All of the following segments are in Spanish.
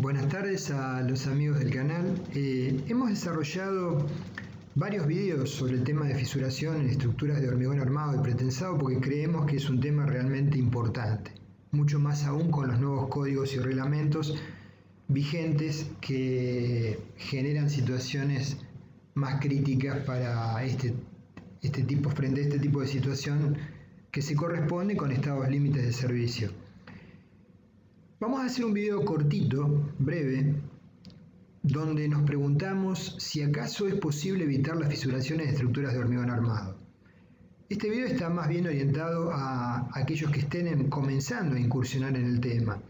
Buenas tardes a los amigos del canal. Hemos desarrollado varios videos sobre el tema de fisuración en estructuras de hormigón armado y pretensado porque creemos que es un tema realmente importante, mucho más aún con los nuevos códigos y reglamentos vigentes que generan situaciones más críticas para frente a este tipo de situación que se corresponde con estados límites de servicio. Vamos a hacer un video cortito, breve, donde nos preguntamos si acaso es posible evitar las fisuraciones de estructuras de hormigón armado. Este video está más bien orientado a aquellos que estén comenzando a incursionar en el tema.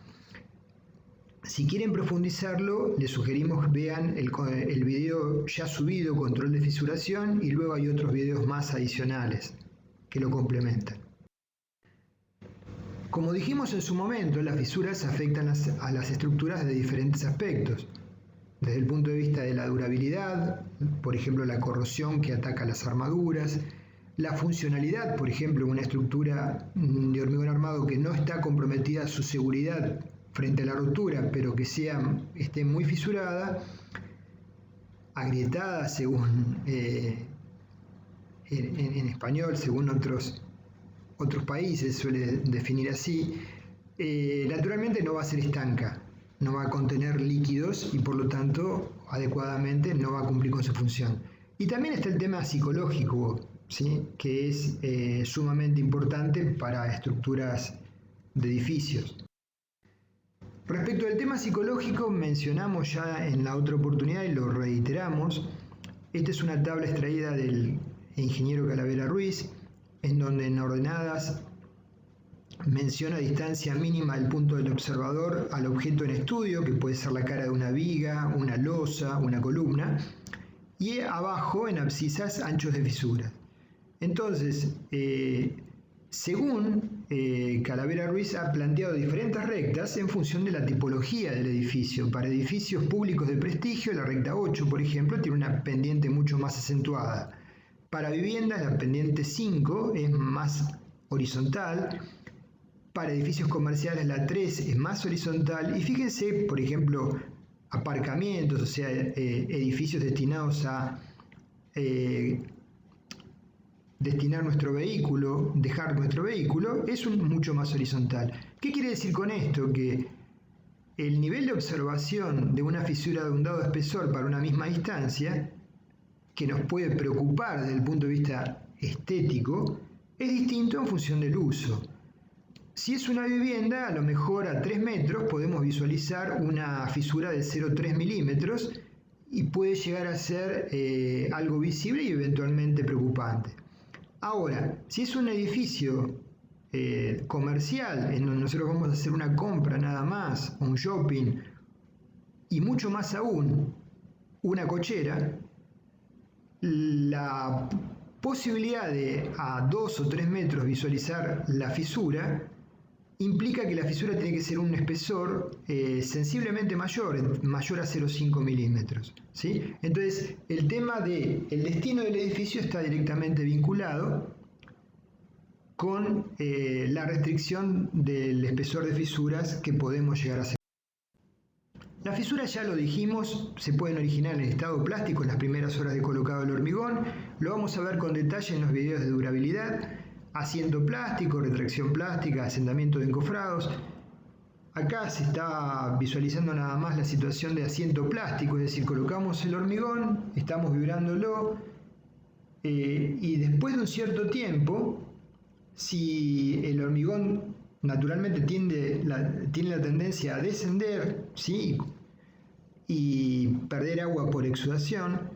Si quieren profundizarlo, les sugerimos que vean el video ya subido, control de fisuración, y luego hay otros videos más adicionales que lo complementan. Como dijimos en su momento, las fisuras afectan a las estructuras de diferentes aspectos. Desde el punto de vista de la durabilidad, por ejemplo, la corrosión que ataca las armaduras, la funcionalidad, por ejemplo, una estructura de hormigón armado que no está comprometida su seguridad frente a la rotura, pero que esté muy fisurada, agrietada según en español, según otros países suele definir así, naturalmente no va a ser estanca, no va a contener líquidos y por lo tanto adecuadamente no va a cumplir con su función. Y también está el tema psicológico, ¿sí? Que es sumamente importante para estructuras de edificios. Respecto al tema psicológico, mencionamos ya en la otra oportunidad y lo reiteramos. Esta es una tabla extraída del ingeniero Calavera Ruiz, en donde en ordenadas menciona distancia mínima del punto del observador al objeto en estudio, que puede ser la cara de una viga, una losa, una columna, y abajo en abscisas anchos de fisura. Entonces, según Calavera Ruiz ha planteado diferentes rectas en función de la tipología del edificio. Para edificios públicos de prestigio, la recta 8, por ejemplo, tiene una pendiente mucho más acentuada. Para viviendas, la pendiente 5 es más horizontal. Para edificios comerciales, la 3 es más horizontal. Y fíjense, por ejemplo, aparcamientos, o sea, edificios destinados a destinar nuestro vehículo, dejar nuestro vehículo, es mucho más horizontal. ¿Qué quiere decir con esto? Que el nivel de observación de una fisura de un dado espesor para una misma distancia, que nos puede preocupar desde el punto de vista estético, es distinto en función del uso. Si es una vivienda, a lo mejor a 3 metros podemos visualizar una fisura de 0,3 milímetros y puede llegar a ser algo visible y eventualmente preocupante. Ahora, si es un edificio comercial en donde nosotros vamos a hacer una compra nada más, un shopping, y mucho más aún, una cochera, la posibilidad de a 2 o 3 metros visualizar la fisura implica que la fisura tiene que ser un espesor sensiblemente mayor a 0,5 milímetros, ¿sí? Entonces, el tema del destino del edificio está directamente vinculado con la restricción del espesor de fisuras que podemos llegar a hacer. Las fisuras, ya lo dijimos, se pueden originar en estado plástico en las primeras horas de colocado del hormigón. Lo vamos a ver con detalle en los videos de durabilidad. Asiento plástico, retracción plástica, asentamiento de encofrados. Acá se está visualizando nada más la situación de asiento plástico, es decir, colocamos el hormigón, estamos vibrándolo y después de un cierto tiempo, si el hormigón naturalmente tiene la tendencia a descender, ¿sí? Y perder agua por exudación,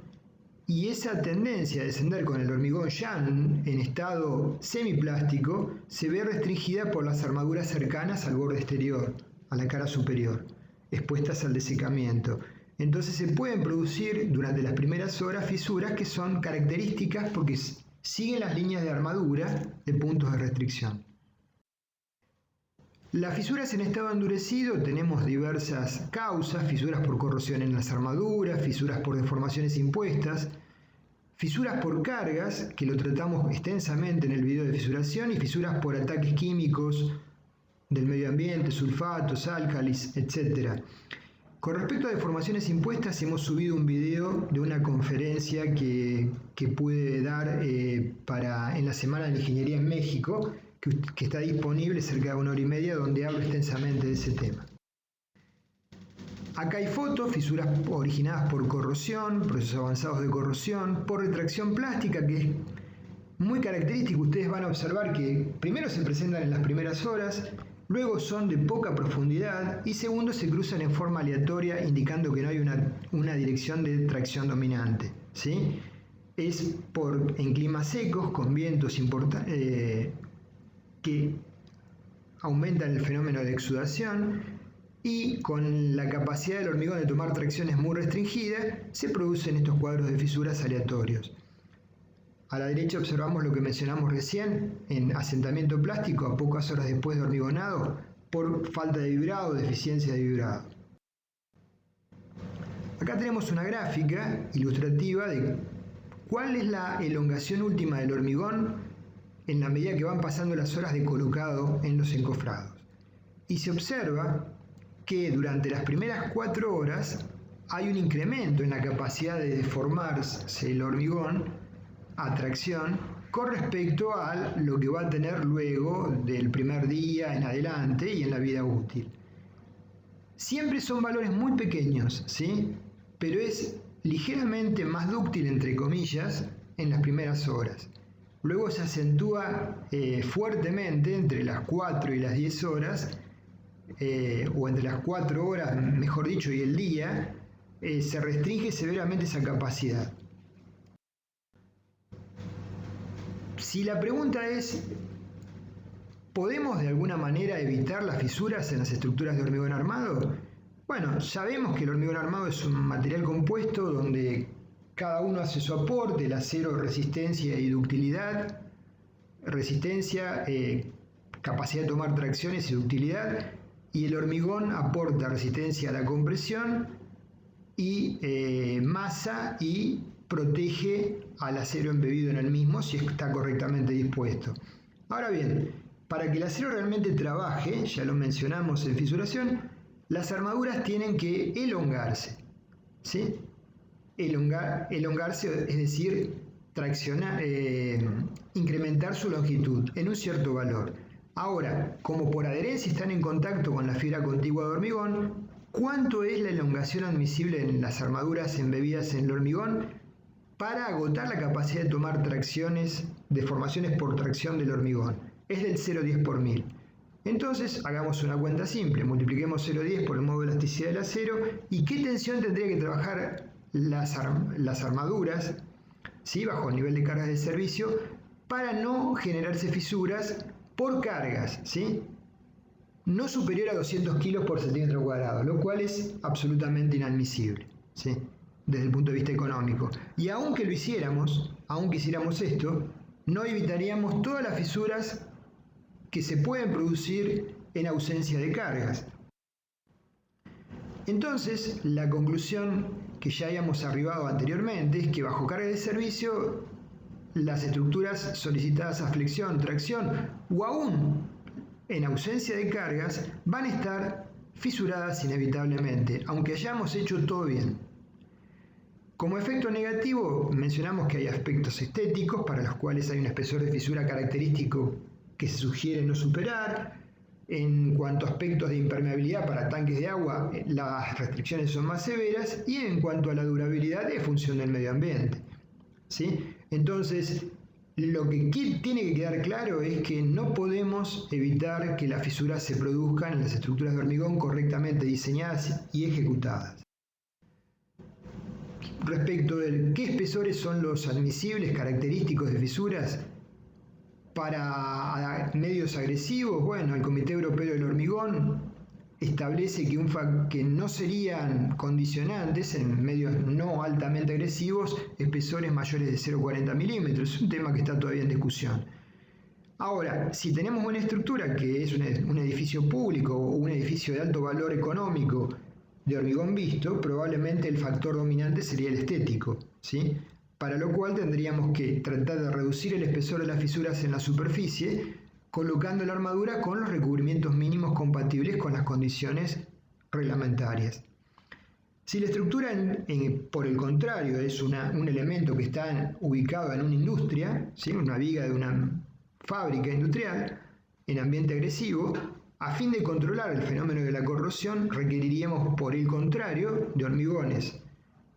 y esa tendencia a descender con el hormigón ya en estado semiplástico se ve restringida por las armaduras cercanas al borde exterior, a la cara superior, expuestas al desecamiento. Entonces se pueden producir durante las primeras horas fisuras que son características porque siguen las líneas de armadura de puntos de restricción. Las fisuras en estado endurecido tenemos diversas causas: fisuras por corrosión en las armaduras, fisuras por deformaciones impuestas, fisuras por cargas, que lo tratamos extensamente en el video de fisuración, y fisuras por ataques químicos del medio ambiente, sulfatos, álcalis, etc. Con respecto a deformaciones impuestas, hemos subido un video de una conferencia que pude dar en la Semana de la Ingeniería en México, que está disponible cerca de 1 hora y media, donde hablo extensamente de ese tema. Acá hay fotos, fisuras originadas por corrosión, procesos avanzados de corrosión, por retracción plástica, que es muy característico. Ustedes van a observar que primero se presentan en las primeras horas, luego son de poca profundidad y segundo se cruzan en forma aleatoria, indicando que no hay una dirección de tracción dominante, ¿sí? Es en climas secos, con vientos que aumentan el fenómeno de exudación, y con la capacidad del hormigón de tomar tracciones muy restringida, se producen estos cuadros de fisuras aleatorios. A la derecha observamos lo que mencionamos recién, en asentamiento plástico a pocas horas después de hormigonado, por falta de vibrado o deficiencia de vibrado. Acá tenemos una gráfica ilustrativa de cuál es la elongación última del hormigón en la medida que van pasando las horas de colocado en los encofrados. Y se observa que durante las primeras 4 horas hay un incremento en la capacidad de deformarse el hormigón a tracción con respecto a lo que va a tener luego del primer día en adelante y en la vida útil. Siempre son valores muy pequeños, ¿sí? Pero es ligeramente más dúctil, entre comillas, en las primeras horas. Luego se acentúa fuertemente entre las 4 y las 10 horas, o entre las 4 horas, mejor dicho, y el día, se restringe severamente esa capacidad. Si la pregunta es, ¿podemos de alguna manera evitar las fisuras en las estructuras de hormigón armado? Bueno, sabemos que el hormigón armado es un material compuesto donde cada uno hace su aporte: el acero, resistencia y ductilidad, capacidad de tomar tracciones y ductilidad, y el hormigón aporta resistencia a la compresión y masa, y protege al acero embebido en el mismo si está correctamente dispuesto. Ahora bien, para que el acero realmente trabaje, ya lo mencionamos en fisuración, las armaduras tienen que elongarse, ¿sí? Elongarse, es decir, incrementar su longitud en un cierto valor. Ahora, como por adherencia están en contacto con la fibra contigua de hormigón, ¿cuánto es la elongación admisible en las armaduras embebidas en el hormigón para agotar la capacidad de tomar deformaciones por tracción del hormigón? Es del 0,10 por 1000. Entonces, hagamos una cuenta simple, multipliquemos 0,10 por el modo de elasticidad del acero, y qué tensión tendría que trabajar las armaduras, ¿sí?, bajo el nivel de cargas de servicio, para no generarse fisuras por cargas, ¿sí?, no superior a 200 kilos por centímetro cuadrado, lo cual es absolutamente inadmisible, ¿sí?, desde el punto de vista económico. Y aunque lo hiciéramos, aunque hiciéramos esto, no evitaríamos todas las fisuras que se pueden producir en ausencia de cargas. Entonces, la conclusión que ya habíamos arribado anteriormente es que bajo carga de servicio, las estructuras solicitadas a flexión, tracción o aún en ausencia de cargas van a estar fisuradas inevitablemente, aunque hayamos hecho todo bien. Como efecto negativo, mencionamos que hay aspectos estéticos para los cuales hay un espesor de fisura característico que se sugiere no superar. En cuanto a aspectos de impermeabilidad para tanques de agua, las restricciones son más severas, y en cuanto a la durabilidad, es función del medio ambiente, ¿sí? Entonces, lo que tiene que quedar claro es que no podemos evitar que las fisuras se produzcan en las estructuras de hormigón correctamente diseñadas y ejecutadas. Respecto de qué espesores son los admisibles característicos de fisuras para medios agresivos, bueno, el Comité Europeo del Hormigón establece que no serían condicionantes en medios no altamente agresivos espesores mayores de 0,40 milímetros. Es un tema que está todavía en discusión. Ahora, si tenemos una estructura que es un edificio público o un edificio de alto valor económico de hormigón visto, probablemente el factor dominante sería el estético, ¿sí?, para lo cual tendríamos que tratar de reducir el espesor de las fisuras en la superficie, colocando la armadura con los recubrimientos mínimos compatibles con las condiciones reglamentarias. Si la estructura, por el contrario, es un elemento que está ubicado en una industria, ¿sí? Una viga de una fábrica industrial, en ambiente agresivo, a fin de controlar el fenómeno de la corrosión, requeriríamos, por el contrario, de hormigones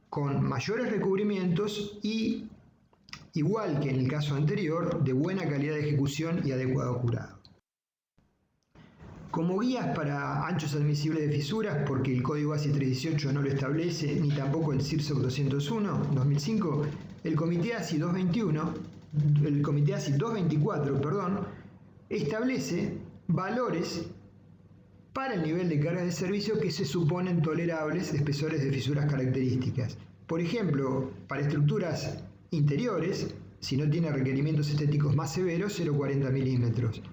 con mayores recubrimientos y, igual que en el caso anterior, de buena calidad de ejecución y adecuado curado. Como guías para anchos admisibles de fisuras, porque el código ASI 318 no lo establece, ni tampoco el CIRSOC 201/2005, el Comité ASI 224, establece valores para el nivel de cargas de servicio que se suponen tolerables de espesores de fisuras características. Por ejemplo, para estructuras interiores, si no tiene requerimientos estéticos más severos, 0,40 milímetros.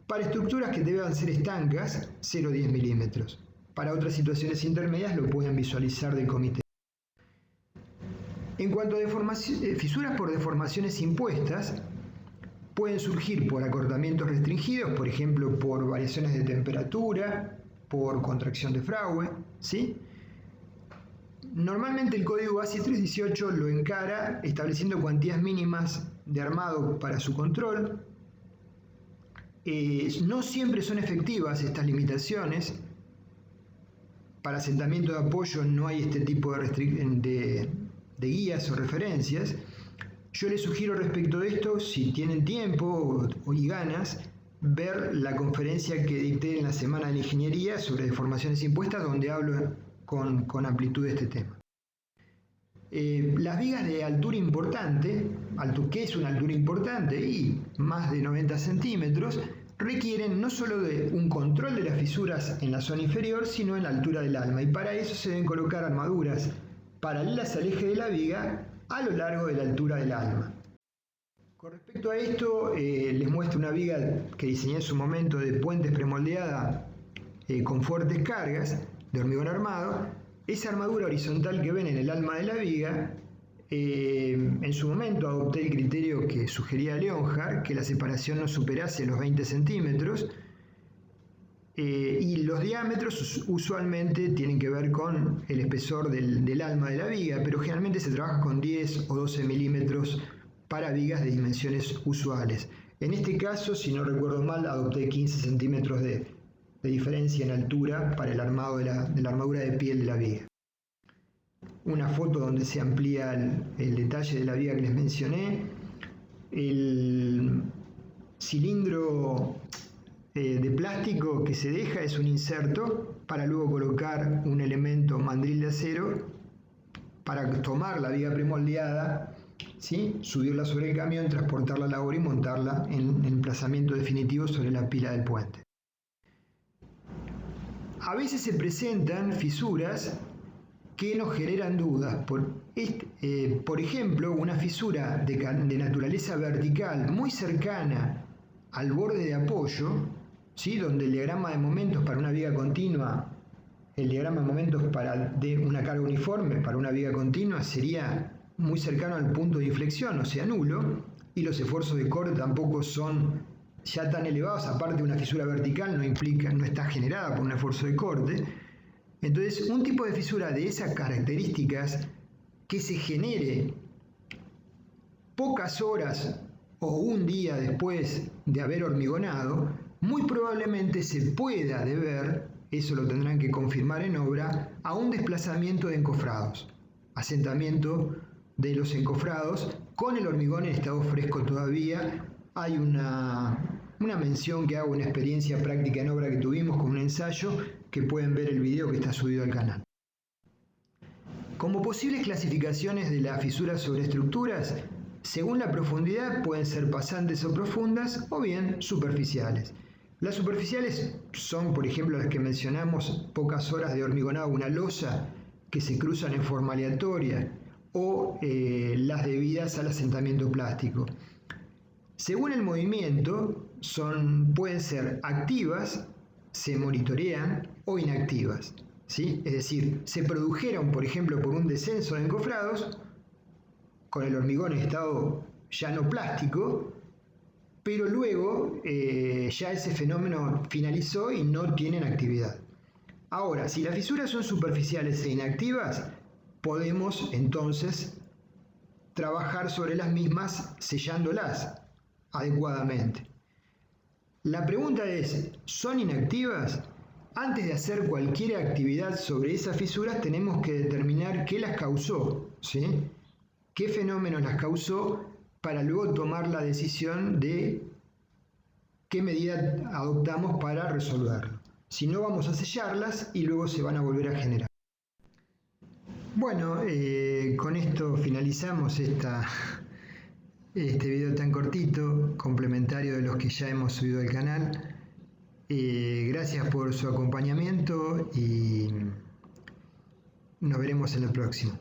Para estructuras que deban ser estancas, 0,10 milímetros. Para otras situaciones intermedias lo pueden visualizar del comité. En cuanto a fisuras por deformaciones impuestas, pueden surgir por acortamientos restringidos, por ejemplo, por variaciones de temperatura, por contracción de fragüe, ¿sí? Normalmente el código ASI 318 lo encara estableciendo cuantías mínimas de armado para su control. No siempre son efectivas estas limitaciones. Para asentamiento de apoyo no hay este tipo de guías o referencias. Yo les sugiero respecto de esto, si tienen tiempo y ganas, ver la conferencia que dicté en la Semana de la Ingeniería sobre deformaciones impuestas, donde hablo con amplitud de este tema. Las vigas de altura importante, ¿qué es una altura importante? Y más de 90 centímetros, requieren no solo de un control de las fisuras en la zona inferior, sino en la altura del alma, y para eso se deben colocar armaduras paralelas al eje de la viga a lo largo de la altura del alma. Con respecto a esto, les muestro una viga que diseñé en su momento de puentes premoldeada con fuertes cargas de hormigón armado. Esa armadura horizontal que ven en el alma de la viga, en su momento adopté el criterio que sugería Leonhard, que la separación no superase los 20 centímetros, y los diámetros usualmente tienen que ver con el espesor del alma de la viga, pero generalmente se trabaja con 10 o 12 milímetros para vigas de dimensiones usuales. En este caso, si no recuerdo mal, adopté 15 centímetros de diferencia en altura para el armado de la armadura de piel de la viga. Una foto donde se amplía el detalle de la viga que les mencioné. El cilindro de plástico que se deja es un inserto para luego colocar un elemento mandril de acero para tomar la viga premoldeada, ¿sí? Subirla sobre el camión, transportarla a la obra y montarla en emplazamiento definitivo sobre la pila del puente. A veces se presentan fisuras que nos generan dudas. Por ejemplo, una fisura de naturaleza vertical muy cercana al borde de apoyo, ¿sí? Donde el diagrama de momentos para una viga continua, el diagrama de momentos de una carga uniforme para una viga continua sería muy cercano al punto de inflexión, o sea, nulo, y los esfuerzos de corte tampoco son ya tan elevados. Aparte, una fisura vertical no está generada por un esfuerzo de corte. Entonces, un tipo de fisura de esas características que se genere pocas horas o un día después de haber hormigonado, muy probablemente se pueda deber, eso lo tendrán que confirmar en obra, a un desplazamiento de encofrados, asentamiento de los encofrados con el hormigón en estado fresco todavía. Hay una mención que hago, una experiencia práctica en obra que tuvimos con un ensayo, que pueden ver el video que está subido al canal. Como posibles clasificaciones de las fisuras sobre estructuras, según la profundidad pueden ser pasantes o profundas o bien superficiales. Las superficiales son, por ejemplo, las que mencionamos, pocas horas de hormigonado, una losa que se cruzan en forma aleatoria, o las debidas al asentamiento plástico. Según el movimiento, pueden ser activas, se monitorean, o inactivas, ¿sí? Es decir, se produjeron, por ejemplo, por un descenso de encofrados, con el hormigón en estado ya no plástico, pero luego ya ese fenómeno finalizó y no tienen actividad. Ahora, si las fisuras son superficiales e inactivas, podemos entonces trabajar sobre las mismas sellándolas adecuadamente. La pregunta es, ¿son inactivas? Antes de hacer cualquier actividad sobre esas fisuras tenemos que determinar qué las causó, ¿sí? ¿Qué fenómeno las causó para luego tomar la decisión de qué medida adoptamos para resolverlo? Si no, vamos a sellarlas y luego se van a volver a generar. Bueno, con esto finalizamos este video tan cortito, complementario de los que ya hemos subido al canal. Gracias por su acompañamiento y nos veremos en el próximo.